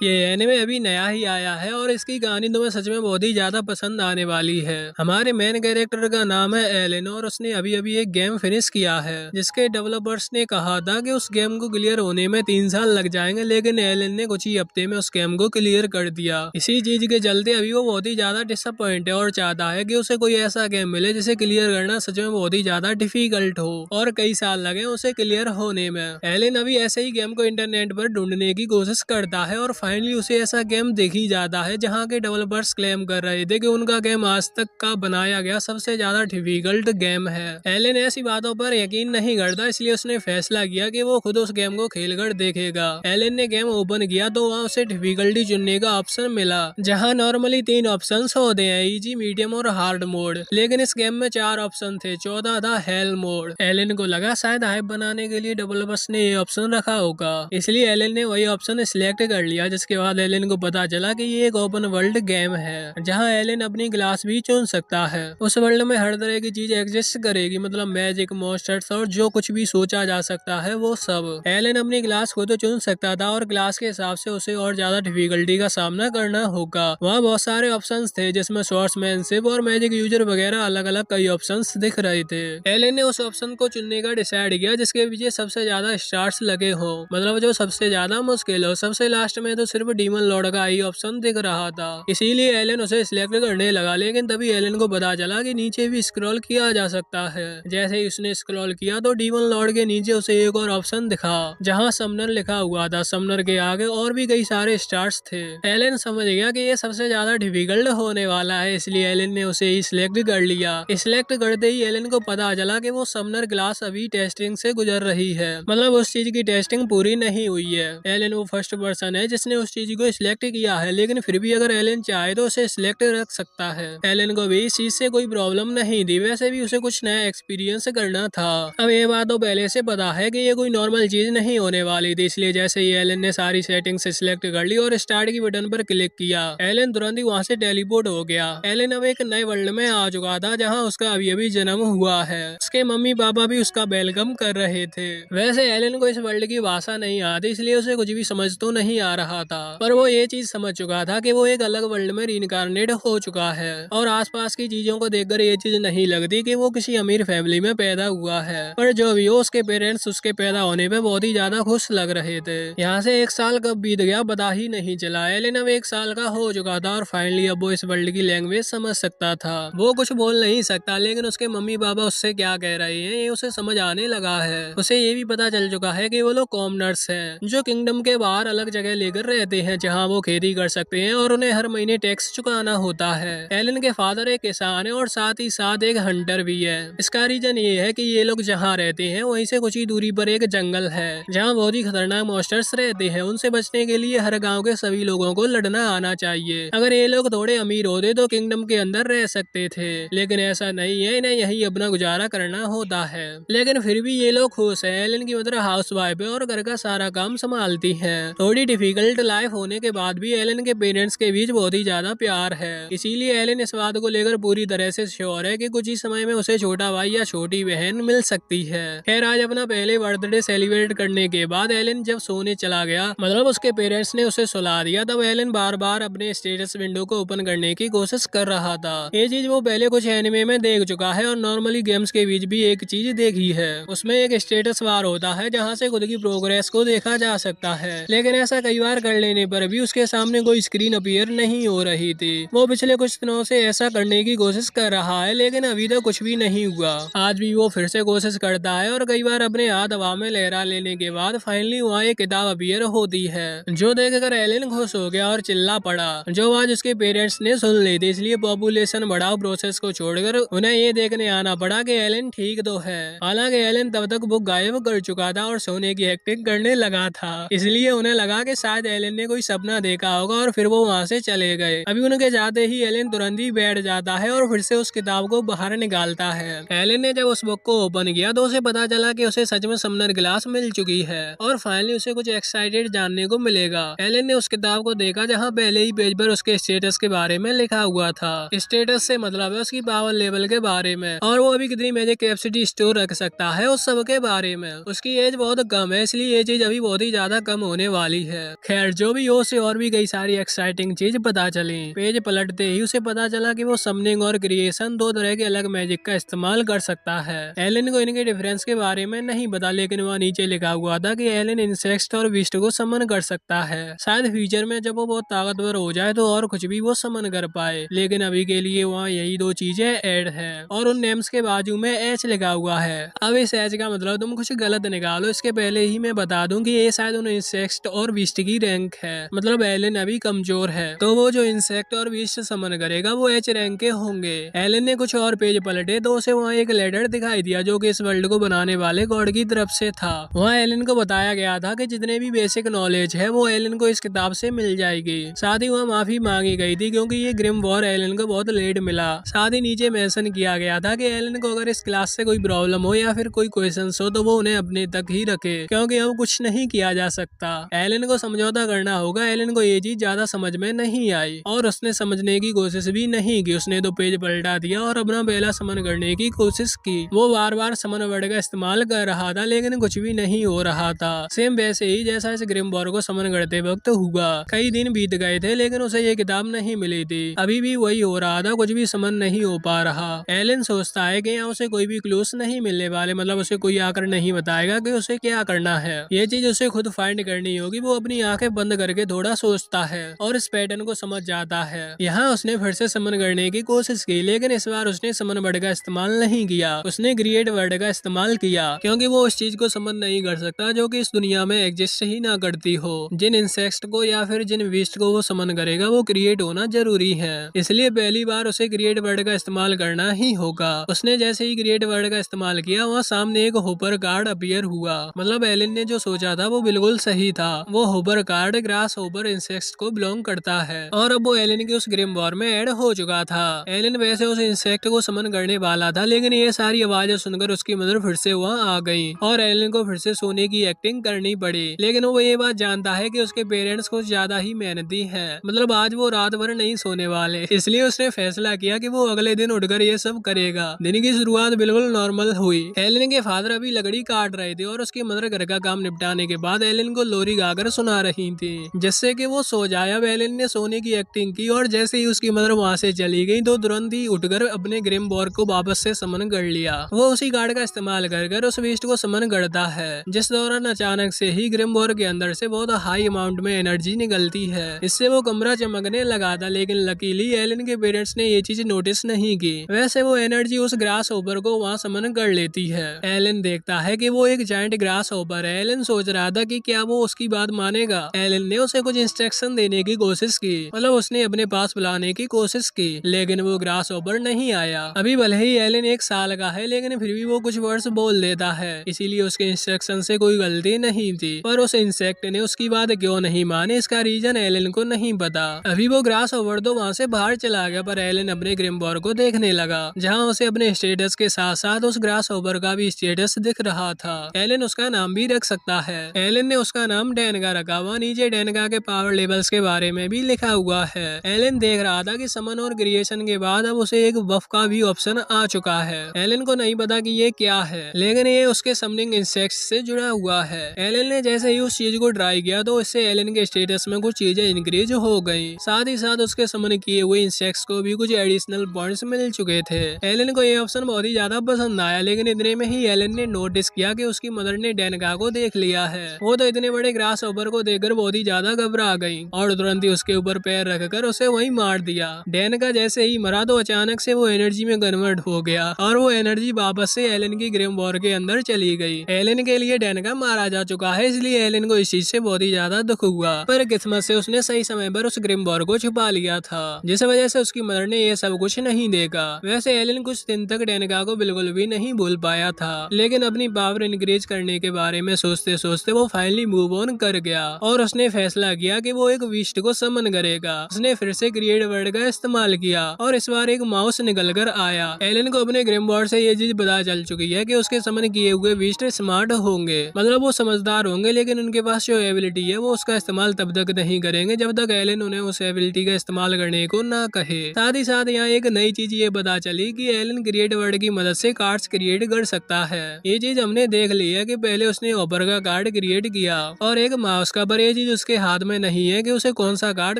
ये एनिमे अभी नया ही आया है और इसकी कहानी तुम्हें सच में बहुत ही ज्यादा पसंद आने वाली है। हमारे मेन कैरेक्टर का नाम है एलेन और उसने अभी अभी एक गेम फिनिश किया है जिसके डेवलपर्स ने कहा था कि उस गेम को क्लियर होने में 3 साल लग जाएंगे, लेकिन एलेन ने कुछ ही हफ्ते में उस गेम को क्लियर कर दिया। इसी चीज के चलते अभी वो बहुत ही ज्यादा डिसअपॉइंट है और चाहता है कि उसे कोई ऐसा गेम मिले जिसे क्लियर करना सच में बहुत ही ज्यादा डिफिकल्ट हो और कई साल लगे उसे क्लियर होने में। एलेन अभी ऐसे ही गेम को इंटरनेट पर ढूंढने की कोशिश करता है और फाइनली उसे ऐसा गेम दिख ही जाता है जहाँ के डेवलपर्स क्लेम कर रहे थे कि उनका गेम आज तक का बनाया गया सबसे ज्यादा डिफिकल्ट गेम है। एलेन ऐसी बातों पर यकीन नहीं करता, इसलिए उसने फैसला किया कि वो खुद उस गेम को खेलकर देखेगा। एलेन ने गेम ओपन किया तो वहाँ उसे डिफिकल्टी चुनने का ऑप्शन मिला, जहाँ नॉर्मली 3 ऑप्शन होते हैं, इजी, मीडियम और हार्ड मोड, लेकिन इस गेम में 4 ऑप्शन थे। चौथा था हेल मोड। एलेन को लगा शायद हाइप बनाने के लिए डेवलपर्स ने ये ऑप्शन रखा होगा, इसलिए एलेन ने वही ऑप्शन सिलेक्ट कर लिया। जिसके बाद एलेन को पता चला कि ये एक ओपन वर्ल्ड गेम है जहां एलेन अपनी क्लास भी चुन सकता है। उस वर्ल्ड में हर तरह की चीज एग्जिस्ट करेगी, मतलब मैजिक, मॉन्स्टर्स और जो कुछ भी सोचा जा सकता है वो सब। एलेन अपनी क्लास खुद तो चुन सकता था और क्लास के हिसाब से उसे और ज्यादा डिफिकल्टी का सामना करना होगा। वहाँ बहुत सारे ऑप्शंस थे जिसमें स्वॉर्ड्समैनशिप और मैजिक यूजर वगैरह अलग अलग कई ऑप्शंस दिख रहे थे। एलेन ने उस ऑप्शन को चुनने का डिसाइड किया जिसके पीछे सबसे ज्यादा स्टार्स लगे हो, मतलब जो सबसे ज्यादा मुश्किल हो। सबसे लास्ट में तो सिर्फ डीमन लॉर्ड का ही ऑप्शन दिख रहा था, इसीलिए एलेन उसे सिलेक्ट करने लगा। लेकिन तभी एलेन को पता चला कि नीचे भी स्क्रॉल किया जा सकता है। जैसे ही उसने स्क्रॉल किया तो डीमन लॉर्ड के नीचे उसे एक और ऑप्शन दिखा जहाँ समनर लिखा हुआ था। समनर के आगे और भी कई सारे स्टार्स थे। एलेन समझ गया कि ये सबसे ज्यादा डिफिकल्ट होने वाला है, इसलिए एलेन ने उसे ही सिलेक्ट कर लिया। सिलेक्ट करते ही एलेन को पता चला कि वो समनर क्लास अभी टेस्टिंग से गुजर रही है, मतलब उस चीज की टेस्टिंग पूरी नहीं हुई है। एलेन वो फर्स्ट पर्सन है जिसने उस चीज को सिलेक्ट किया है, लेकिन फिर भी अगर एलेन चाहे तो उसे सिलेक्ट रख सकता है। एलेन को भी इस चीज से कोई प्रॉब्लम नहीं थी, वैसे भी उसे कुछ नया एक्सपीरियंस करना था। अब ये बात तो पहले से पता है कि ये कोई नॉर्मल चीज नहीं होने वाली थी, इसलिए जैसे ही एलेन ने सारी सेटिंग से सिलेक्ट कर ली और स्टार्ट की बटन पर क्लिक किया, एलेन तुरंत ही वहाँ से टेलीपोर्ट हो गया। एलेन अब एक नए वर्ल्ड में आ चुका था जहाँ उसका अभी अभी जन्म हुआ है। उसके मम्मी पापा भी उसका वेलकम कर रहे थे। वैसे एलेन को इस वर्ल्ड की भाषा नहीं आती, इसलिए उसे कुछ भी समझ तो नहीं आ रहा था, पर वो ये चीज समझ चुका था कि वो एक अलग वर्ल्ड में रीइंकारनेट हो चुका है और आसपास की चीजों को देखकर ये चीज नहीं लगती कि वो किसी अमीर फैमिली में पैदा हुआ है। पर जो भी हो, उसके पेरेंट्स उसके पैदा होने पे बहुत ही ज्यादा खुश लग रहे थे। यहाँ से 1 साल कब बीत गया पता ही नहीं चला। एलेन अब 1 साल का हो चुका था और फाइनली अब वो इस वर्ल्ड की लैंग्वेज समझ सकता था। वो कुछ बोल नहीं सकता, लेकिन उसके मम्मी पापा उससे क्या कह रहे हैं ये उसे समझ आने लगा है। उसे ये भी पता चल चुका है कि वो लोग कॉमनर्स हैं जो किंगडम के बाहर अलग जगह लेकर रहते हैं जहाँ वो खेती कर सकते हैं और उन्हें हर महीने टैक्स चुकाना होता है। एलन के फादर एक किसान है और साथ ही साथ एक हंटर भी है। इसका रीजन ये है कि ये लोग जहाँ रहते हैं वहीं से कुछ ही दूरी पर एक जंगल है जहाँ बहुत ही खतरनाक मॉन्स्टर्स रहते हैं। उनसे बचने के लिए हर गाँव के सभी लोगों को लड़ना आना चाहिए। अगर ये लोग थोड़े अमीर होते तो किंगडम के अंदर रह सकते थे, लेकिन ऐसा नहीं है, इन्हें यही अपना गुजारा करना होता है। लेकिन फिर भी ये लोग खुश है। एलन की मदर हाउसवाइफ है और घर का सारा काम संभालती है। थोड़ी डिफिकल्ट लाइफ होने के बाद भी एलन के पेरेंट्स के बीच बहुत ही ज्यादा प्यार है, इसीलिए एलन इस बात को लेकर पूरी तरह से श्योर है कि कुछ ही समय में उसे छोटा भाई या छोटी बहन मिल सकती है। खैर, आज अपना पहले बर्थडे सेलिब्रेट करने के बाद एलन जब सोने चला गया, मतलब उसके पेरेंट्स ने उसे सुला दिया, तब एलन बार बार अपने स्टेटस विंडो को ओपन करने की कोशिश कर रहा था। ये चीज वो पहले कुछ एनिमे में देख चुका है और नॉर्मली गेम्स के बीच भी एक चीज देखी है। उसमें एक स्टेटस बार होता है जहाँ से खुद की प्रोग्रेस को देखा जा सकता है, लेकिन ऐसा कई बार कर लेने पर भी उसके सामने कोई स्क्रीन अपीयर नहीं हो रही थी। वो पिछले कुछ दिनों से ऐसा करने की कोशिश कर रहा है, लेकिन अभी तक कुछ भी नहीं हुआ। आज भी वो फिर से कोशिश करता है और कई बार अपने हाथ हवा में लहरा लेने के बाद फाइनली वहाँ एक किताब अपीयर होती है, जो देखकर एलन खुश हो गया और चिल्ला पड़ा, जो आज उसके पेरेंट्स ने सुन ली थी। इसलिए पॉपुलेशन बढ़ाओ प्रोसेस को छोड़कर उन्हें ये देखने आना पड़ा कि एलन ठीक तो है। हालांकि एलन तब तक बुक गायब कर चुका था और सोने की एक्टिंग करने लगा था, इसलिए उन्हें लगा कि शायद एलन ने कोई सपना देखा होगा और फिर वो वहाँ से चले गए। अभी उनके जाते ही एलन तुरंत ही बैठ जाता है और फिर से उस किताब को बाहर निकालता है। एलन ने जब उस बुक को ओपन किया तो उसे पता चला कि उसे सच में समनर ग्लास मिल चुकी है और फाइनली उसे कुछ एक्साइटेड जानने को मिलेगा। एलन ने उस किताब को देखा जहाँ पहले ही पेज पर उसके स्टेटस के बारे में लिखा हुआ था। स्टेटस से मतलब है उसकी पावर लेवल के बारे में और वो अभी कितनी मैजिक कैपेसिटी स्टोर रख सकता है उस सब के बारे में। उसकी एज बहुत कम है, इसलिए ये चीज अभी बहुत ही ज्यादा कम होने वाली है। खैर, जो भी हो, उसे और भी कई सारी एक्साइटिंग चीज पता चली। पेज पलटते ही उसे पता चला कि वो समनिंग और क्रिएशन दो तरह के अलग मैजिक का इस्तेमाल कर सकता है। एलन को इनके डिफरेंस के बारे में नहीं पता, लेकिन वहाँ नीचे लिखा हुआ था कि एलन इंसेक्ट और बीस्ट को समन कर सकता है। शायद फ्यूचर में जब वो बहुत ताकतवर हो जाए तो और कुछ भी वो समन कर पाए, लेकिन अभी के लिए वहाँ यही दो चीजें ऐड है और उन नेम्स के बाजू में एच लिखा हुआ है। अब इस एच का मतलब तुम कुछ गलत निकालो। इसके पहले ही मैं बता दूं कि ये शायद उन इंसेक्ट और बीस्ट की रैंक है, मतलब एलन अभी कमजोर है, तो वो जो इंसेक्ट और बीस्ट समन करेगा वो एच रैंक के होंगे। एलन ने कुछ और पेज पलटे तो उसे वहाँ एक लेटर दिखाई दिया जो कि इस वर्ल्ड को बनाने वाले गॉड की तरफ से था। वहाँ एलन को बताया गया था कि जितने भी बेसिक नॉलेज है वो एलन को इस किताब से मिल जाएगी। साथ ही वहाँ माफी मांगी गई थी क्योंकि ये ग्रिम वॉर एलन को बहुत लेट मिला। साथ ही नीचे मेंशन किया गया था कि एलन को अगर इस क्लास से कोई प्रॉब्लम हो या फिर कोई क्वेश्चन हो तो वो उन्हें अपने तक ही रखे, क्योंकि अब कुछ नहीं किया जा सकता। एलन को समझौता करना होगा। एलन को ये चीज ज्यादा समझ में नहीं आई और उसने समझने की कोशिश भी नहीं की। उसने तो पेज पलटा दिया और अपना पहला समन करने की कोशिश की। वो बार बार समन वर्ड का इस्तेमाल कर रहा था लेकिन कुछ भी नहीं हो रहा था। सेम वैसे ही जैसा इस ग्रिम वॉर को समन करते वक्त हुआ। कई दिन बीत गए थे लेकिन उसे ये किताब नहीं मिली थी। अभी भी वही हो रहा था, कुछ भी समन नहीं हो पा रहा। एलन सोचता है कि यहाँ उसे कोई भी क्लूज नहीं मिलने वाले, मतलब उसे कोई आकर नहीं बताएगा कि उसे क्या करना है। ये चीज उसे खुद फाइंड करनी होगी। वो अपनी आंखें बंद करके थोड़ा सोचता है और इस पैटर्न को समझ जाता है। यहाँ उसने फिर से समन करने की कोशिश की लेकिन इस बार उसने समन वर्ड का इस्तेमाल नहीं किया। उसने क्रिएट वर्ड का इस्तेमाल किया क्योंकि वो उस चीज को समन नहीं कर सकता जो कि इस दुनिया में एग्जिस्ट ही ना करती हो। जिन इंसेक्ट को या फिर जिन बीस्ट को वो समन करेगा वो क्रिएट होना जरूरी है, इसलिए पहली बार उसे क्रिएट वर्ड का इस्तेमाल करना ही होगा। उसने जैसे ही क्रिएट वर्ड का इस्तेमाल किया वहाँ सामने एक होपर कार्ड अपीयर हुआ। मतलब एलन ने जो सोचा था वो बिल्कुल सही था। वो hopper card grass hopper insect को बिलोंग करता है और अब वो एलन के उस ग्रिम वॉर में ऐड हो चुका था। एलन वैसे उस इंसेक्ट को समन करने वाला था लेकिन ये सारी आवाजें सुनकर उसकी मदर फिर से वहाँ आ गई और एलन को फिर से सोने की एक्टिंग करनी पड़ी। लेकिन वो ये बात जानता है कि उसके पेरेंट्स कुछ ज्यादा ही मेहनती हैं, मतलब आज वो रात भर नहीं सोने वाले, इसलिए उसने फैसला किया कि वो अगले दिन उठकर ये सब करेगा। दिन की शुरुआत बिल्कुल नॉर्मल हुई। एलन के फादर अभी लकड़ी काट रहे थे और उसकी मदर घर का काम निपटाने के बाद एलन को लोरी गाकर सुना रही थी जिससे कि वो सो जाए। अब एलन ने सोने की एक्टिंग की और जैसे ही उसकी मदर वहाँ से चली गई तो तुरंत ही उठकर अपने ग्रिम वॉर को वापस से समन कर लिया। वो उसी कार्ड का इस्तेमाल कर उस बीस्ट को समन करता है, जिस दौरान अचानक से ही ग्रिम वॉर के अंदर से बहुत हाई अमाउंट में एनर्जी निकलती है। इससे वो कमरा चमकने लगा था लेकिन लकीली एलन के पेरेंट्स ने ये चीज नोटिस नहीं की। वैसे वो एनर्जी उस ग्रास होपर को वहाँ समन कर लेती है। एलन देखता है कि वो एक जायंट ग्रास होपर है। एलन सोच रहा था कि क्या वो उसकी बात मानेगा। एलन ने उसे कुछ इंस्ट्रक्शन देने की कोशिश की, मतलब उसने अपने पास बुलाने की कोशिश की, लेकिन वो ग्रास होपर नहीं आया। अभी भले ही एलन 1 साल का है लेकिन फिर भी वो कुछ वर्ड्स बोल देता है, इसीलिए उसके इंस्ट्रक्शन से कोई गलती नहीं थी। पर उस इंसेक्ट ने उसकी बात क्यों नहीं मानी इसका रीजन एलन को नहीं पता। अभी वो ग्रास होपर तो वहाँ से बाहर चला गया पर एलन अपने ग्रिम वॉर को देखने लगा जहाँ उसे अपने स्टेटस के साथ साथ उस ग्रास होपर का भी स्टेटस दिख रहा था। एलन उसका नाम भी रख सकता है। एलन ने उसका नाम डेनगा रखा हुआ। नीचे डेनगा के पावर लेवल्स के बारे में भी लिखा हुआ है। एलन देख रहा था कि समन और क्रिएशन के बाद अब उसे एक बफ का भी ऑप्शन आ चुका है। एलन को नहीं पता कि ये क्या है लेकिन ये उसके समनिंग इंसेक्ट्स से जुड़ा हुआ है। एलन ने जैसे ही उस चीज को ट्राई किया तो इससे एलन के स्टेटस में कुछ चीजें इंक्रीज हो गई। साथ ही साथ उसके समन किए हुए इंसेक्ट्स को भी कुछ एडिशनल पॉइंट्स मिल चुके थे। एलन को ये ऑप्शन बहुत ही ज्यादा पसंद आया लेकिन इतने में ही एलन ने नोटिस किया कि उसकी मदर ने डेनगा को देख लिया है। वो तो इतने बड़े ग्रास होपर को देखकर बहुत ही ज्यादा घबरा गई और तुरंत ही उसके ऊपर पैर रखकर उसे वहीं मार दिया। डेनगा जैसे ही मरा तो अचानक से वो एनर्जी में कन्वर्ट हो गया और वो एनर्जी वापस से एलन की ग्रिम वॉर के अंदर चली गई। एलन के लिए डेनगा मारा जा चुका है इसलिए एलन को इस चीज से बहुत ही ज्यादा दुख हुआ, पर किस्मत से उसने सही समय पर उस ग्रिम वॉर को छुपा लिया था जिस वजह से उसकी मदर ने ये सब कुछ नहीं देखा। वैसे एलन कुछ दिन तक डेनगा को बिल्कुल भी नहीं भूल पाया था लेकिन अपनी पावर इंक्रीज करने के बारे में सोचते सोचते वो फाइनली मूव ऑन कर गया और उसने फैसला किया कि वो एक बीस्ट को समन करेगा। उसने फिर से क्रिएट वर्ड का इस्तेमाल किया और इस बार एक माउस निकल कर आया। एलन को अपने ग्रिम वॉर से ये चीज पता चल चुकी है कि उसके समन किए हुए बीस्ट स्मार्ट होंगे, मतलब वो समझदार होंगे, लेकिन उनके पास जो एबिलिटी है वो उसका इस्तेमाल तब तक नहीं करेंगे जब तक एलन उन्हें उस एबिलिटी का इस्तेमाल करने को ना कहे। साथ ही साथ यहाँ एक नई चीज ये पता चली कि एलन क्रिएट वर्ड की मदद से कार्ड्स क्रिएट कर सकता है। ये चीज हमने देख ली है कि पहले उसने ऑपर का कार्ड क्रिएट किया और एक माउस का, पर ये ये चीज उसके हाथ में नहीं है कि उसे कौन सा कार्ड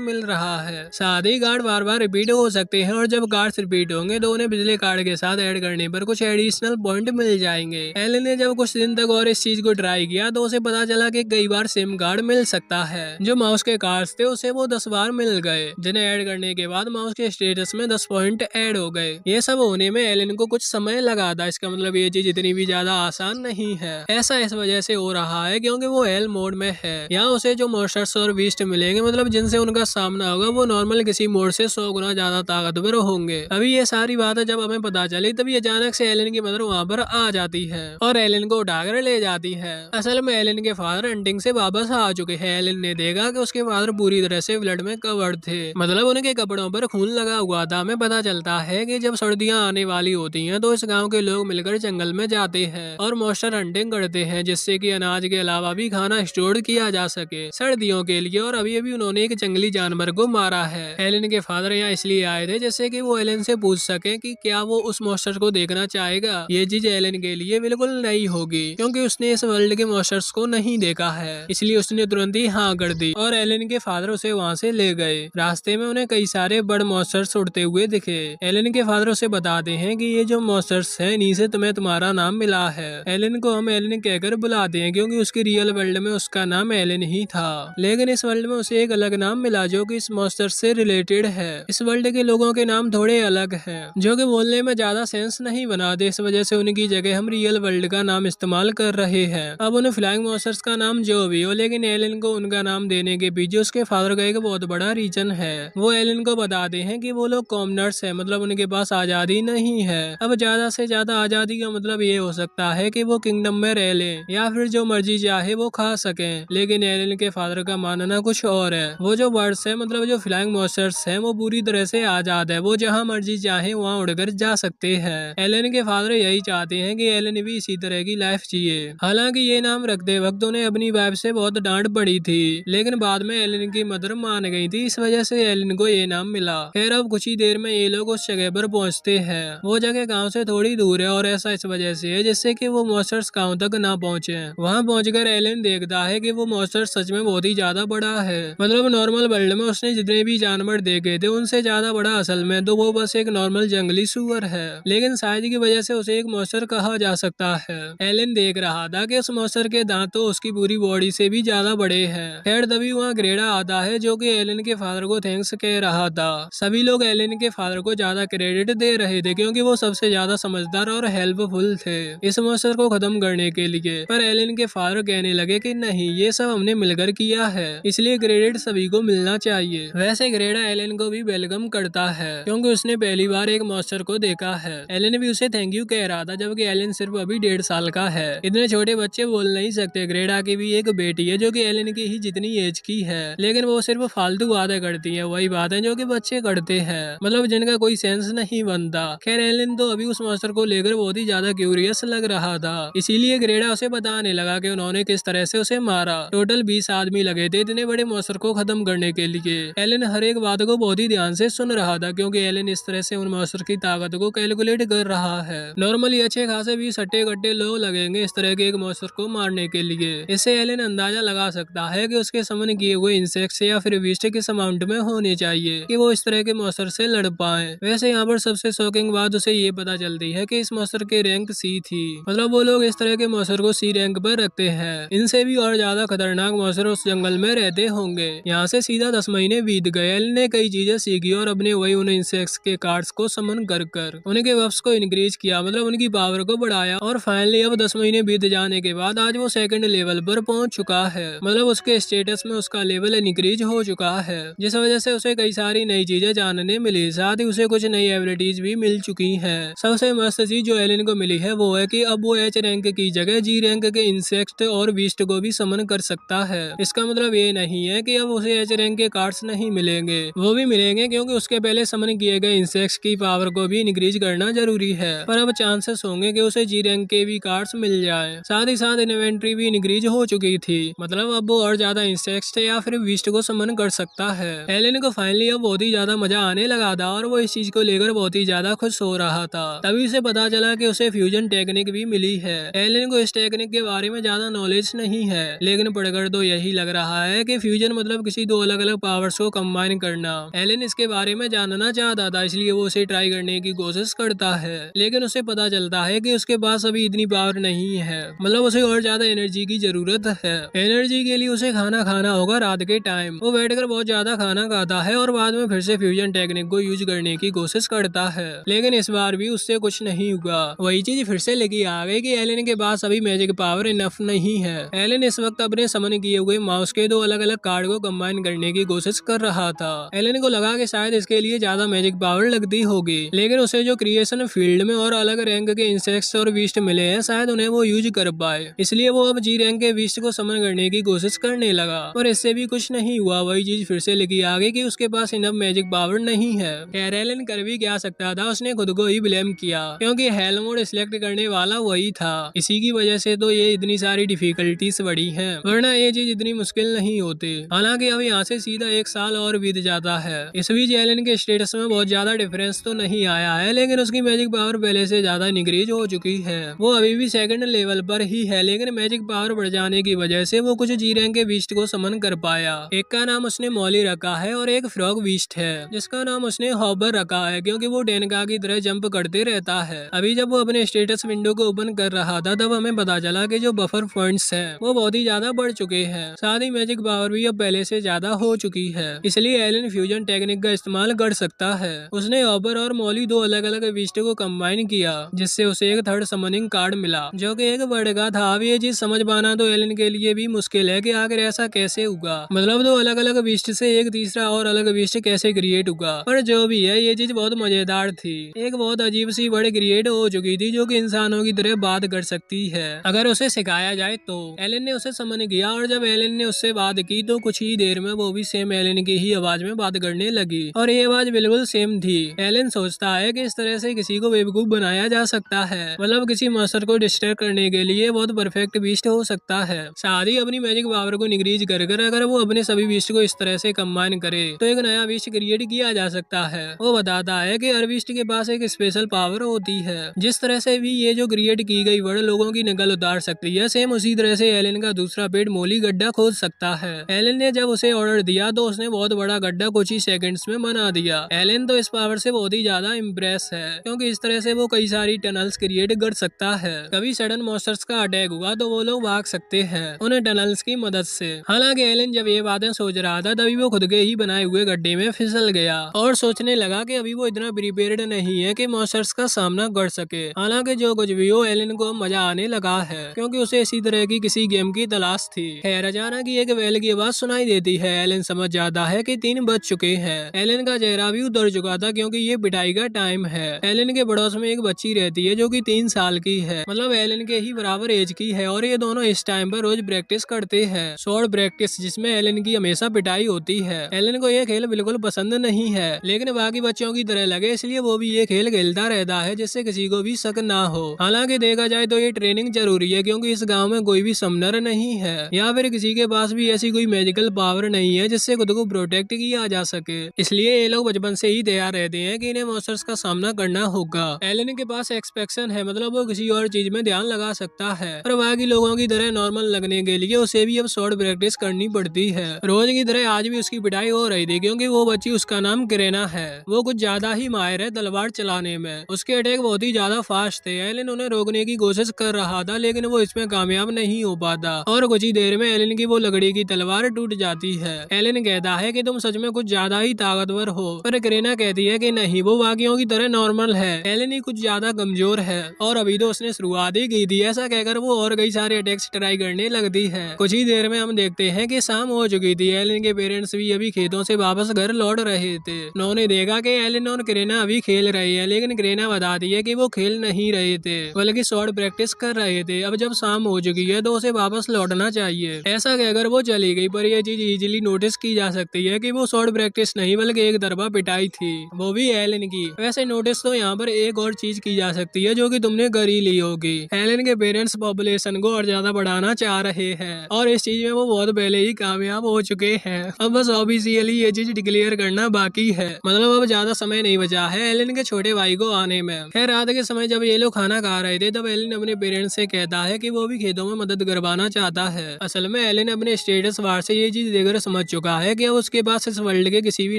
मिल रहा है। साथ ही कार्ड बार बार रिपीट हो सकते हैं और जब कार्ड्स रिपीट होंगे तो उन्हें बिजली कार्ड के साथ ऐड करने पर कुछ एडिशनल पॉइंट मिल जाएंगे। एलन ने जब कुछ दिन तक और इस चीज को ट्राई किया तो उसे पता चला कि कई बार सेम कार्ड मिल सकता है। जो माउस के कार्ड्स थे उसे वो 10 बार मिल गए, जिन्हें ऐड करने के बाद माउस के स्टेटस में 10 पॉइंट ऐड हो गए। ये सब होने में एलन को कुछ समय लगा था। इसका मतलब ये चीज इतनी भी ज्यादा आसान नहीं है। ऐसा इस वजह से हो रहा है क्योंकि वो हेल मोड में है। यहाँ उसे जो मॉन्स्टर्स और बीस्ट मिलेंगे, मतलब जिनसे उनका सामना होगा, वो नॉर्मल किसी मोड से 100 गुना ज्यादा ताकतवर होंगे। अभी ये सारी बातें जब हमें पता चली तभी अचानक से एलन की मदर वहाँ पर आ जाती है और एलन को उठाकर ले जाती है। असल में एलन के फादर हंटिंग से वापस आ चुके हैं। एलन ने देखा कि उसके फादर पूरी तरह से ब्लड में कवर्ड थे, मतलब उनके कपड़ों पर खून लगा हुआ था। हमें पता चलता है कि जब सर्दियां आने वाली होती हैं तो इस गांव के लोग मिलकर जंगल में जाते हैं और मॉन्स्टर हंटिंग करते हैं, जिससे कि अनाज के अलावा भी खाना स्टोर किया जा सके सर्दियों के लिए। और अभी अभी उन्होंने एक जंगली जानवर को मारा है। एलन के फादर यहाँ इसलिए आए थे जैसे कि वो एलन से पूछ सके कि क्या वो उस मॉन्स्टर को देखना चाहेगा। ये चीज एलन के लिए बिल्कुल नई होगी क्योंकि उसने इस वर्ल्ड के मॉन्स्टर्स को नहीं देखा है, इसलिए उसने तुरंत ही हाँ कर दी और एलन के फादर उसे वहाँ से ले गए। रास्ते में उन्हें कई सारे बड़े मॉन्स्टर्स उड़ते हुए दिखे। एलन के फादर उसे बताते हैं कि ये जो मॉन्स्टर्स हैं इन्हीं से तुम्हें तुम्हारा नाम मिला है। एलन को हम एलन कहकर बुलाते हैं क्योंकि उसकी रियल वर्ल्ड में उसका नाम एलन ही था, लेकिन इस वर्ल्ड में उसे एक अलग नाम मिला जो कि इस मॉन्स्टर से रिलेटेड है। इस वर्ल्ड के लोगों के नाम थोड़े अलग हैं जो कि बोलने में ज्यादा सेंस नहीं बनाते, इस वजह से उनकी जगह हम रियल वर्ल्ड का नाम इस्तेमाल कर रहे हैं। अब उन्हें फ्लाइंग मॉन्स्टर्स का नाम जो भी हो, लेकिन एलन को उनका नाम देने के पीछे उसके फादर का एक बहुत बड़ा रीजन है। वो एलन को बताते हैं कि वो लोग कॉमनर्स है, मतलब उनके पास आजादी नहीं है। अब ज्यादा से ज्यादा आजादी का मतलब ये हो सकता है कि वो किंगडम में रह ले या फिर जो मर्जी चाहे वो खा सके, लेकिन एलन के फादर का मानना कुछ और है। वो जो बर्ड्स है, मतलब जो फ्लाइंग मॉन्स्टर्स है, वो पूरी तरह से आजाद है। वो जहाँ मर्जी चाहे वहाँ उड़कर जा सकते हैं। एलन के फादर यही चाहते हैं कि एलन भी इसी तरह की लाइफ जिए। हालांकि ये नाम रखते वक्त उन्हें अपनी वाइफ से बहुत डांट पड़ी थी, लेकिन बाद में एलन की मदर मान गई थी, इस वजह से एलन को ये नाम मिला। खैर अब कुछ ही देर में ये लोग उस जगह पर पहुंचते हैं। वो जगह गांव से थोड़ी दूर है और ऐसा इस वजह से है जिससे कि वो मॉन्स्टर्स गांव तक ना पहुंचे। वहां पहुंचकर एलन देखता है कि वो मॉन्स्टर सच में बहुत ही ज्यादा बड़ा है। मतलब नॉर्मल वर्ल्ड में उसने जितने भी जानवर देखे थे उनसे ज्यादा बड़ा असल में तो वो बस एक नॉर्मल जंगली सुअर है, लेकिन साइज की वजह से उसे एक मॉन्स्टर कहा जा सकता है। एलन देख रहा था कि उस मॉन्स्टर के दांत तो उसकी पूरी बॉडी से भी ज्यादा बड़े हैं। खैर तभी वहाँ ग्रेडा आता है जो कि एलन के फादर को थैंक्स कह रहा था। सभी लोग एलन के फादर को ज्यादा क्रेडिट दे रहे थे क्योंकि वो सबसे ज्यादा समझदार और हेल्पफुल थे इस मॉन्स्टर को खत्म करने के लिए। पर एलन के फादर कहने लगे कि नहीं, ये सब हमने मिलकर किया है, इसलिए क्रेडिट सभी को मिलना चाहिए। वैसे ग्रेडा एलन को भी वेलकम करता है क्योंकि उसने पहली बार एक मॉन्स्टर को देखा है। एलन भी उसे थैंक यू कह रहा था, जबकि एलन सिर्फ अभी 1.5 साल का है। इतने छोटे बच्चे बोल नहीं सकते। ग्रेडा की भी एक बेटी है जो कि एलन की ही जितनी एज की है, लेकिन वो सिर्फ फालतू बातें करती है, वही बातें जो कि बच्चे करते हैं, मतलब जिनका कोई सेंस नहीं बनता। खैर एलन तो अभी उस मॉन्स्टर को लेकर बहुत ही ज्यादा क्यूरियस लग रहा था, इसीलिए ग्रेडा उसे बताने लगा कि उन्होंने किस तरह से उसे मारा। टोटल 20 आदमी लगे थे इतने बड़े मॉन्स्टर को खत्म करने के लिए। एलन हर एक बात को बहुत ही ध्यान से सुन रहा था क्योंकि एलन इस तरह से उन मॉन्स्टर की ताकत को कैलकुलेट कर रहा है। नॉर्मली अच्छे खासे 20 हट्टे कट्टे लोग लगेंगे इस तरह के एक मॉन्स्टर को मारने के लिए। इससे एलन अंदाजा लगा सकता है कि उसके समन किए हुए इंसेक्ट्स या फिर बीस्ट किस अमाउंट में होने चाहिए कि वो इस तरह के मॉन्स्टर से लड़ पाए। वैसे यहाँ पर सबसे शॉकिंग बात उसे ये पता चलती है कि इस मॉन्स्टर के रैंक सी थी, मतलब वो लोग इस तरह के मॉन्स्टर को सी रैंक पर रखते हैं। इनसे भी और ज्यादा खतरनाक मॉन्स्टर उस जंगल में रहते होंगे। यहाँ से सीधा 10 महीने बीत गए। एलन ने कई चीजें सीखी और अपने वही उन इंसेक्ट्स के कार्ड्स को समन कर उनके वफ्स को इंक्रीज किया, मतलब उनकी पावर को बढ़ाया। और फाइनली अब 10 महीने बीत जाने के बाद आज वो सेकंड लेवल पर पहुंच चुका है, मतलब उसके स्टेटस में उसका लेवल इंक्रीज हो चुका है, जिस वजह से उसे कई सारी नई चीजें जानने मिली। साथ ही उसे कुछ नई एबिलिटीज भी मिल चुकी हैं। सबसे मस्त चीज जो एलन को मिली है वो है कि अब वो एच रैंक की जगह जी रैंक के इंसेक्ट और बीस्ट को भी समन कर सकता है। इसका मतलब ये नहीं है कि अब उसे एच रैंक के कार्ड्स नहीं मिलेंगे, वो भी मिलेंगे क्योंकि उसके पहले समन किए गए इंसेक्ट्स की पावर को भी इंक्रीज करना जरूरी है। पर अब चांसेस होंगे कि उसे जी रैंक के भी कार्ड्स मिल जाए। साथ ही साथ इन्वेंट्री भी इंक्रीज हो चुकी थी, मतलब अब वो और ज्यादा इंसेक्ट्स या फिर बीस्ट को समन कर सकता है। एलन को फाइनली अब बहुत ही ज्यादा मजा आने लगा था और वो इस चीज को लेकर बहुत ही ज्यादा खुश हो रहा था। तभी उसे पता चला कि उसे फ्यूजन टेक्निक भी मिली है। एलन को इस टेक्निक के बारे में ज्यादा नॉलेज नहीं है, लेकिन पढ़कर तो यही यही लग रहा है कि फ्यूजन मतलब किसी दो अलग अलग पावर्स को कंबाइन करना। एलन इसके बारे में जानना चाहता था, इसलिए वो उसे ट्राई करने की कोशिश करता है, लेकिन उसे पता चलता है कि उसके पास अभी इतनी पावर नहीं है, मतलब उसे और ज्यादा एनर्जी की जरूरत है। एनर्जी के लिए उसे खाना खाना होगा रात के टाइम। वो बैठकर बहुत ज्यादा खाना खाता है और बाद में फिर से फ्यूजन टेक्निक को यूज करने की कोशिश करता है, लेकिन इस बार भी उससे कुछ नहीं हुआ। वही चीज फिर से लेके आ गई कि एलन के पास अभी मैजिक पावर इनफ नहीं है। एलन इस वक्त अपने समन किए हुए माउस के दो अलग अलग कार्ड को कंबाइन करने की कोशिश कर रहा था। एलन को लगा कि शायद इसके लिए ज्यादा मैजिक पावर लगती होगी, लेकिन उसे जो क्रिएशन फील्ड में और अलग रैंक के इंसेक्ट्स और बीस्ट मिले हैं, शायद उन्हें वो यूज कर पाए, इसलिए वो अब जी रैंक के बीस्ट को समन करने की कोशिश करने लगा, पर इससे भी कुछ नहीं हुआ। वही चीज फिर से लेके आ गई कि उसके पास इनफ मैजिक पावर नहीं है। खैर एलन कर भी क्या सकता था, उसने खुद को ही ब्लेम किया, क्योंकि हेल मोड सिलेक्ट करने वाला वही था। इसी की वजह से तो ये इतनी सारी डिफिकल्टीज बढ़ी हैं, वरना ये चीज इतनी मुश्किल नहीं होती। हालांकि अब यहाँ से सीधा 1 साल और बीत जाता है। इस बीच एलन के स्टेटस में बहुत ज्यादा डिफरेंस तो नहीं आया है, लेकिन उसकी मैजिक पावर पहले से ज्यादा इंक्रीज हो चुकी है। वो अभी भी सेकंड लेवल पर ही है, लेकिन मैजिक पावर बढ़ जाने की वजह से वो कुछ जी रैंक के बीस्ट को समन कर पाया। एक का नाम उसने मॉली रखा है और एक फ्रॉग बीस्ट है जिसका नाम उसने हॉबर रखा है, क्योंकि वो डेनका की तरह जंप करते रहता है। अभी जब वो अपने स्टेटस विंडो को ओपन कर रहा था, तब हमें पता चला कि जो बफर पॉइंट्स हैं वो बहुत ही ज्यादा बढ़ चुके हैं। साथ ही मैजिक पावर भी अब पहले से ज्यादा हो चुकी है, इसलिए एलन फ्यूजन टेक्निक का इस्तेमाल कर सकता है। उसने हॉबर और मॉली दो अलग अलग बीस्ट को कंबाइन किया, जिससे उसे एक थर्ड समनिंग कार्ड मिला, जो कि एक बर्ड का था। अब ये चीज समझ पाना तो एलन के लिए भी मुश्किल है कि आखिर ऐसा कैसे हुआ, मतलब दो अलग अलग बीस्ट से एक तीसरा और अलग बीस्ट कैसे क्रिएट हुआ। पर जो भी है, ये चीज बहुत मजेदार थी। एक बहुत अजीब सी बर्ड क्रिएट हो चुकी थी, जो कि इंसानों की तरह बात कर सकती है अगर उसे सिखाया जाए तो। एलन ने उसे समन किया और जब एलन ने उससे बात की तो कुछ ही देर में वो भी सेम एलन की ही आवाज में बात करने लगी, और ये आवाज बिल्कुल सेम थी। एलन सोचता है कि इस तरह से किसी को बेवकूफ बनाया जा सकता है, मतलब किसी मास्टर को डिस्ट्रैक्ट करने के लिए बहुत परफेक्ट बीस्ट हो सकता है। साथ ही अपनी मैजिक पावर को इंक्रीज कर अगर वो अपने सभी बीस्ट को इस तरह से कंबाइन करे तो एक नया बीस्ट क्रिएट किया जा सकता है। वो बताता है कि हर बीस्ट के पास एक स्पेशल पावर होती है, जिस तरह से भी ये जो क्रिएट की गई वर्ड लोगों की नकल उतार सकती है, सेम उसी तरह से एलन का दूसरा पेट मोली गड्ढा खोद सकता है। एलन ने जब उसे ऑर्डर दिया तो उसने बहुत बड़ा गड्ढा कुछ ही सेकंड्स में बना दिया। एलन तो इस पावर से बहुत ही ज्यादा इम्प्रेस है, क्योंकि इस तरह से वो कई सारी टनल्स क्रिएट कर सकता है। कभी सडन मॉन्स्टर्स का अटैक हुआ तो वो लोग भाग सकते हैं उन्हें टनल्स की मदद से। हालांकि एलन जब ये बातें सोच रहा था, तभी वो खुद के ही बनाए हुए गड्ढे में फिसल गया और सोचने लगा कि अभी वो इतना प्रिपेयर्ड नहीं है कि मॉन्स्टर्स का सामना कर सके। हालांकि जो कुछ भी हो, एलन को मजा आने लगा है, क्योंकि उसे इसी तरह की किसी गेम की तलाश थी। खैर अचानक एक वेल की आवाज सुनाई देती है। एलन समझ जाता है कि 3 बज चुके हैं। एलन का चेहरा भी उतर चुका था, क्योंकि ये पिटाई का टाइम है। एलन के पड़ोस में एक बच्ची रहती है जो कि 3 साल की है, मतलब एलन के ही बराबर एज की है, और ये दोनों इस टाइम पर रोज प्रैक्टिस करते हैं, शॉर्ट प्रैक्टिस, जिसमें एलन की हमेशा पिटाई होती है। एलन को ये खेल बिल्कुल पसंद नहीं है, लेकिन बाकी बच्चों की तरह लगे, इसलिए वो भी ये खेल खेलता रहता है, जिससे किसी को भी शक ना हो। हालांकि देखा जाए तो ये ट्रेनिंग जरूरी है, क्योंकि इस गाँव में कोई भी समनर नहीं है, या फिर किसी के पास भी ऐसी कोई मैजिकल पावर नहीं है जिससे खुद को प्रोटेक्ट किया जा सके। इसलिए ये लोग बचपन से ही तैयार रहते हैं कि इन्हें मॉन्स्टर्स का सामना करना होगा। एलन के पास एक्सपेक्शन है, मतलब वो किसी और चीज में ध्यान लगा सकता है, पर बाकी लोगों की तरह नॉर्मल लगने के लिए उसे भी अब शॉर्ट प्रैक्टिस करनी पड़ती है। रोज की तरह आज भी उसकी पिटाई हो रही थी, क्योंकि वो बच्ची, उसका नाम करेना है, वो कुछ ज्यादा ही माहिर है तलवार चलाने में। उसके अटैक बहुत ही ज्यादा फास्ट थे। एलन उन्हें रोकने की कोशिश कर रहा था, लेकिन वो इसमें कामयाब नहीं हो पाता, और कुछ ही देर में एलन की वो लकड़ी की तलवार टूट जाती है। एलन कहता है कि तुम सच में कुछ ज्यादा ही ताकतवर हो, पर करेना कहती है कि नहीं, वो बाकियों की तरह नॉर्मल है। एलन ही कुछ ज्यादा कमजोर है, और अभी तो उसने शुरुआत ही की थी। ऐसा कहकर वो और कई सारे अटैक्स ट्राई करने लगती है। कुछ ही देर में हम देखते हैं कि शाम हो चुकी थी। एलन के पेरेंट्स भी अभी खेतों से वापस घर लौट रहे थे। उन्होंने देखा कि एलन और करेना अभी खेल रहे हैं, लेकिन करेना बताती है कि वो खेल नहीं रहे थे, बल्कि शॉर्ट प्रैक्टिस कर रहे थे। अब जब शाम हो चुकी है तो उसे वापस लौटना चाहिए। ऐसा कहकर वो चली गई, पर यह चीज इजीली नोटिस की जा सकती है कि वो शॉर्ट प्रैक्टिस नहीं बल्कि एक तरफा पिटाई थी, वो भी एलन की। वैसे नोटिस तो यहाँ पर एक और चीज की जा सकती है, जो कि तुमने कर ही ली होगी। एलन के पेरेंट्स पॉपुलेशन को और ज्यादा बढ़ाना चाह रहे हैं, और इस चीज में वो बहुत पहले ही कामयाब हो चुके हैं। अब बस ऑफिशियली ये चीज डिक्लेयर करना बाकी है, मतलब अब ज्यादा समय नहीं बचा है एलन के छोटे भाई को आने में। खैर रात के समय जब ये लोग खाना खा रहे थे, तब एलन अपने पेरेंट्स से कहता है कि वो भी खेतों में मदद करवाना चाहता है। असल में एलन अपने स्टेटस बार से ये चीज देखकर समझ चुका है कि अब उसके पास इस वर्ल्ड के किसी भी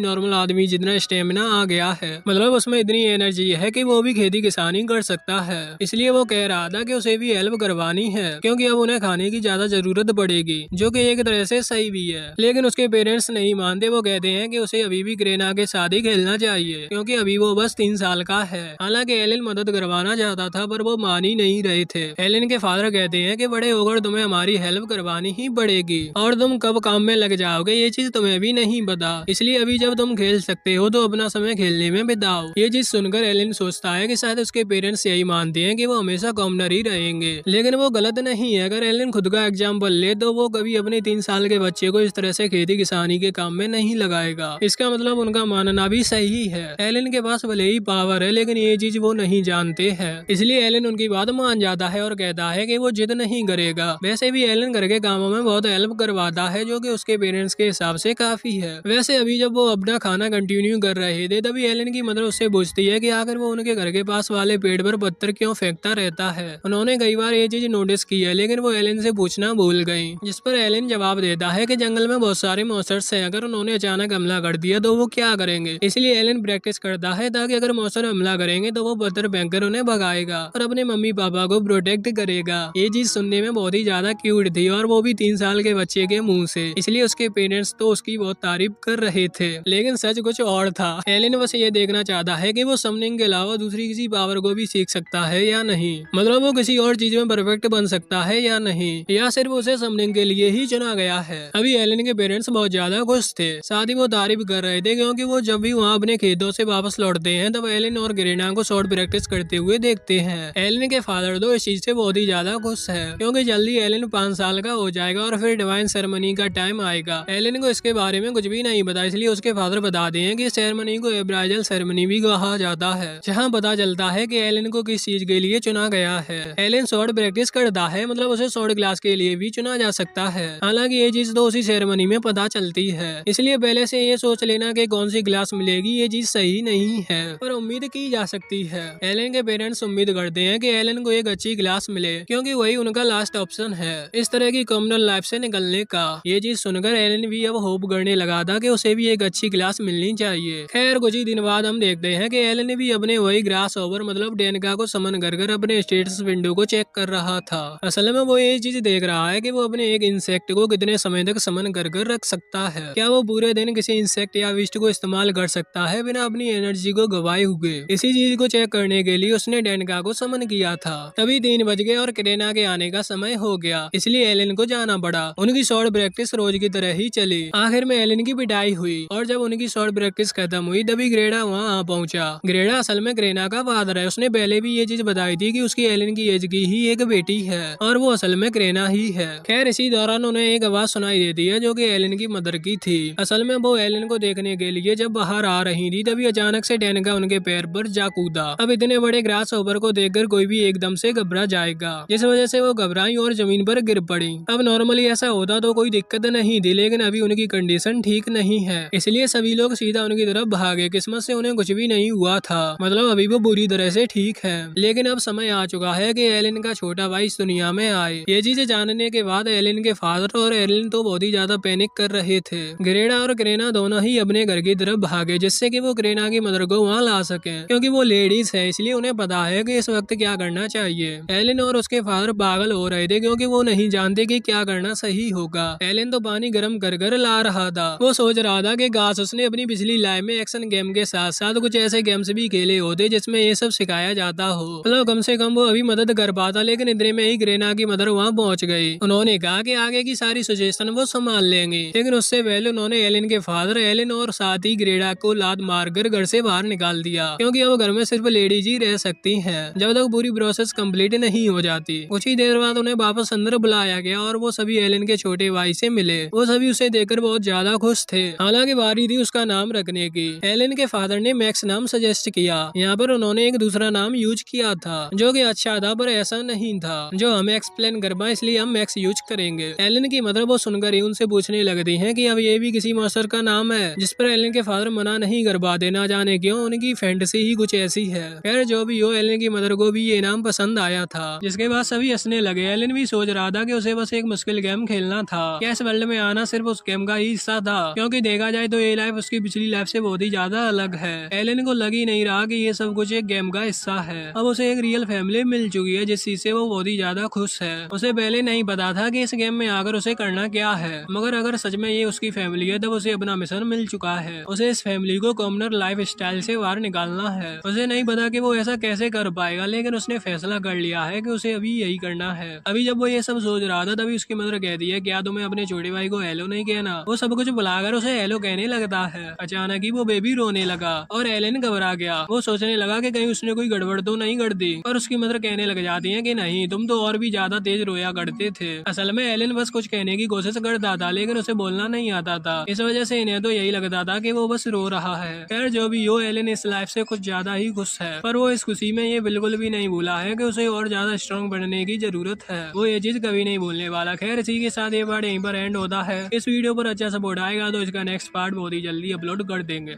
नॉर्मल आदमी जितना स्टेमिना आ गया है, मतलब उसमें इतनी एनर्जी है कि वो भी खेती किसानी कर सकता है। इसलिए वो कह रहा था कि उसे भी हेल्प करवानी है, क्योंकि अब उन्हें खाने की ज्यादा जरूरत पड़ेगी, जो कि एक तरह से सही भी है। लेकिन उसके पेरेंट्स नहीं मानते, वो कहते हैं कि उसे अभी भी ग्रेना के साथ ही खेलना चाहिए, क्योंकि अभी वो बस 3 साल का है। हालांकि एलन मदद करवाना चाहता था, पर वो मान ही नहीं रहे थे। एलन के फादर कहते हैं कि बड़े होकर तुम्हें हमारी हेल्प करवानी ही पड़ेगी, और तुम कब काम में लग जाओगे ये चीज तुम्हें भी नहीं पता। इसलिए अभी जब तुम खेल सकते हो तो अपना समय खेलने में बिताओ। ये चीज सुनकर एलन सोचता है कि शायद उसके पेरेंट्स यही मानते हैं कि वो हमेशा कॉमनर ही रहेंगे, लेकिन वो गलत नहीं है। अगर एलन खुद का एग्जाम्पल ले तो वो कभी अपने 3 साल के बच्चे को इस तरह से खेती किसानी के काम में नहीं लगाएगा। इसका मतलब उनका मानना भी सही है। एलन के पास भले ही पावर है, लेकिन ये चीज वो नहीं जानते हैं। इसलिए एलन उनकी बात मान जाता है और कहता है कि वो जिद नहीं करेगा। वैसे भी एलन घर के कामों में बहुत हेल्प करवाता है, जो कि उसके पेरेंट्स के हिसाब से काफी है। वैसे अभी जब वो अपना खाना कंटिन्यू कर रहे थे, तभी एलन की मदर उससे पूछती है कि आखिर वो उनके घर के पास वाले पेड़ पर पत्थर क्यों फेंकता रहता है। उन्होंने कई बार ये चीज नोटिस की है, लेकिन वो एलन से पूछना भूल गई। जिस पर एलन जवाब देता है कि जंगल में बहुत सारे मॉन्स्टर्स हैं, अगर उन्होंने अचानक हमला कर दिया तो वो क्या करेंगे। इसलिए एलन प्रैक्टिस करता है ताकि अगर मॉन्स्टर हमला करेंगे तो वो पत्थर फेंककर उन्हें भगाएगा और अपने मम्मी पापा को प्रोटेक्ट करेगा। ये चीज सुनने में बहुत ही ज्यादा क्यूट थी, और वो भी 3 साल के बच्चे के मुंह से। इसलिए उसके पेरेंट्स तो उसकी बहुत तारीफ कर रहे थे, लेकिन सच कुछ और था। एलन बस ये देखना चाहता है कि वो समनिंग के अलावा दूसरी किसी पावर को भी सीख सकता है या नहीं, मतलब वो किसी और चीज में परफेक्ट बन सकता है या नहीं, या सिर्फ उसे समनिंग के लिए ही चुना गया है। अभी एलन के पेरेंट्स बहुत ज्यादा खुश थे, साथ ही वो तारीफ कर रहे थे, क्योंकि वो जब भी वहाँ अपने खेतों से वापस लौटते हैं तब एलन और ग्रेना को शॉर्ट प्रैक्टिस करते हुए देखते हैं। एलन के फादर तो इस चीज से बहुत ही ज्यादा खुश है, क्योंकि जल्दी एलन 5 साल का हो जाएगा और फिर डिवाइन सेरेमनी का टाइम आएगा। एलन को इसके बारे में कुछ भी नहीं पता, इसलिए उसके फादर बताते हैं कि सेरेमनी को एब्राइजल सेरेमनी भी कहा जाता है, जहाँ पता चलता है कि एलन को किस चीज के लिए चुना गया है। एलन शॉर्ट प्रैक्टिस करता है, मतलब उसे शॉर्ट क्लास के लिए भी चुना जा सकता है। हालांकि ये चीज तो उसी सेरेमनी में पता चलती है, इसलिए पहले से ये सोच लेना कि कौन सी क्लास मिलेगी ये चीज सही नहीं है, पर उम्मीद की जा सकती है। एलन के पेरेंट्स उम्मीद करते हैं कि एलन को एक अच्छी क्लास मिले, क्योंकि वही उनका लास्ट ऑप्शन है इस तरह की कॉमनल लाइफ से निकलने का। ये चीज सुनकर एलन भी अब होप करने लगा था कि उसे भी एक अच्छी क्लास मिलनी चाहिए। खैर कुछ ही दिन बाद हम देखते हैं कि एलन भी अपने वही ग्रास ओवर मतलब डेनका को समन कर अपने स्टेटस विंडो को चेक कर रहा था। असल में वो ये चीज देख रहा है कि वो अपने एक इंसेक्ट को कितने समय तक समन कर रख सकता है। क्या वो पूरे दिन किसी इंसेक्ट या विस्ट को इस्तेमाल कर सकता है बिना अपनी एनर्जी को गवाए हुए। इसी चीज को चेक करने के लिए उसने डेनका को समन किया था। तभी 3 बज गए और क्रेना के आने का समय हो गया, इसलिए एलन को जाना पड़ा। उनकी शॉर्ट प्रैक्टिस रोज की तरह ही चली। आखिर में एलन की पिटाई हुई, और जब उनकी शॉर्ट प्रैक्टिस खत्म हुई तभी ग्रेडा वहाँ आ पहुंचा। ग्रेडा असल में क्रेना का फादर है। उसने पहले भी ये चीज बताई थी कि उसकी एलन की एज की ही एक बेटी है, और वो असल में क्रेना ही है। खैर इसी दौरान उन्हें एक आवाज सुनाई देती है, जो कि एलन की मदर की थी। असल में वो एलन को देखने के लिए जब बाहर आ रही थी, तभी अचानक से डेनका उनके पैर पर जा कूदा। अब इतने बड़े ग्रास ओवर को देखकर कोई भी एकदम से घबरा जाएगा, जिस वजह से वो घबराई और जमीन पर गिर पड़ी। अब नॉर्मली ऐसा होता तो कोई दिक्कत नहीं थी, लेकिन अभी उनकी कंडीशन ठीक नहीं है, इसलिए सभी लोग सीधा उनकी तरफ भागे। किस्मत से उन्हें कुछ भी नहीं हुआ था, मतलब अभी वो बुरी तरह से ठीक है। लेकिन अब समय आ चुका है कि एलन का छोटा भाई इस दुनिया में आए। ये चीजें जानने के बाद एलन के फादर और एलन तो बहुत ही ज्यादा पैनिक कर रहे थे। ग्रेडा और क्रेना दोनों ही अपने घर की तरफ भागे, जिससे कि वो क्रेना की मदर को वहाँ ला सके, क्योंकि वो लेडीज है, इसलिए उन्हें पता है कि इस वक्त क्या करना चाहिए। एलन और उसके फादर पागल हो रहे थे, क्योंकि वो नहीं जानते कि क्या करना सही होगा। एलन तो पानी गर्म कर ला रहा था। वो सोच रहा था कि काश उसने अपनी पिछली लाइफ में एक्शन गेम के साथ साथ कुछ ऐसे गेम्स भी खेले होते जिसमें ये सब सिखाया जाता हो, मतलब कम से कम वो अभी मदद कर पाता। लेकिन इतने में ही ग्रेना की मदर वहाँ पहुँच गई। उन्होंने कहा कि आगे की सारी सजेशन वो संभाल लेंगे, लेकिन उससे पहले उन्होंने एलन के फादर, एलन और साथ ही ग्रेडा को लात मारकर घर से बाहर निकाल दिया, क्योंकि अब घर में सिर्फ लेडीज ही रह सकती हैं जब तक पूरी प्रोसेस कंप्लीट नहीं हो जाती। कुछ ही देर बाद उन्हें वापस अंदर बुलाया गया और वो सभी एलन के छोटे भाई से मिले। वो सभी उसे देखकर बहुत ज्यादा खुश थे। हालांकि बारी थी उसका नाम रखने की। एलन के फादर ने मैक्स नाम सजेस्ट किया। यहाँ पर उन्होंने एक दूसरा नाम यूज किया था जो कि अच्छा था, पर ऐसा नहीं था जो हमें एक्सप्लेन कर पाए, इसलिए हम मैक्स यूज करेंगे। एलन की मदर वो सुनकर ही उनसे पूछने लगती हैं कि अब ये भी किसी मॉन्स्टर का नाम है, जिस पर एलन के फादर मना नहीं कर पाते। ना जाने क्यों उनकी फैंटेसी ही कुछ ऐसी है। खैर जो भी हो, एलन की मदर को भी ये नाम पसंद आया था, जिसके बाद सभी हंसने लगे। एलन भी सोच रहा था कि उसे बस एक मुश्किल गेम खेलना था। इस वर्ल्ड में आना सिर्फ उस गेम का ही हिस्सा था, क्योंकि देखा जाए तो ये लाइफ उसकी पिछली लाइफ से बहुत ही ज्यादा अलग है। एलन को लग ही नहीं रहा कि ये सब कुछ एक गेम का हिस्सा है। अब उसे एक रियल फैमिली मिल चुकी है जिस चीज से वो बहुत ही ज्यादा खुश है। उसे पहले नहीं पता था कि इस गेम में आकर उसे करना क्या है, मगर अगर सच में ये उसकी फैमिली है तब उसे अपना मिशन मिल चुका है। उसे इस फैमिली को कॉमनर लाइफ स्टाइल से बाहर निकालना है। उसे नहीं पता कि वो ऐसा कैसे कर पाएगा, लेकिन उसने फैसला कर लिया है कि उसे अभी यही करना है। अभी जब वो ये सब सोच रहा था तभी उसकी मदर कहती है, क्या तुम्हें अपने छोटे भाई को हेलो नहीं कहना? वो सब कुछ बुलाकर उसे हेलो कहने लगता है। अचानक ही वो बेबी रोने लगा और एलन घबरा गया। वो सोचने लगा कि कहीं उसने कोई गड़बड़ तो नहीं कर दी, पर उसकी मदर कहने लग जाती है कि नहीं, तुम तो और भी ज्यादा तेज रोया करते थे। असल में एलन बस कुछ कहने की कोशिश करता था, लेकिन उसे बोलना नहीं आता था। इस वजह से इन्हें तो यही लगता था कि वो बस रो रहा है। खैर जो भी हो, एलन इस लाइफ से कुछ ज्यादा ही खुश है, पर वो इस खुशी में ये बिल्कुल भी नहीं भूला है कि उसे और ज्यादा स्ट्रॉन्ग बनने की जरूरत है। वो ये चीज कभी नहीं भूलने वाला। खैर इसी के साथ ये पार्ट यहीं पर एंड होता है। इस वीडियो पर अच्छा सपोर्ट आएगा तो इसका नेक्स्ट पार्ट बहुत ही जल्दी अपलोड कर देंगे।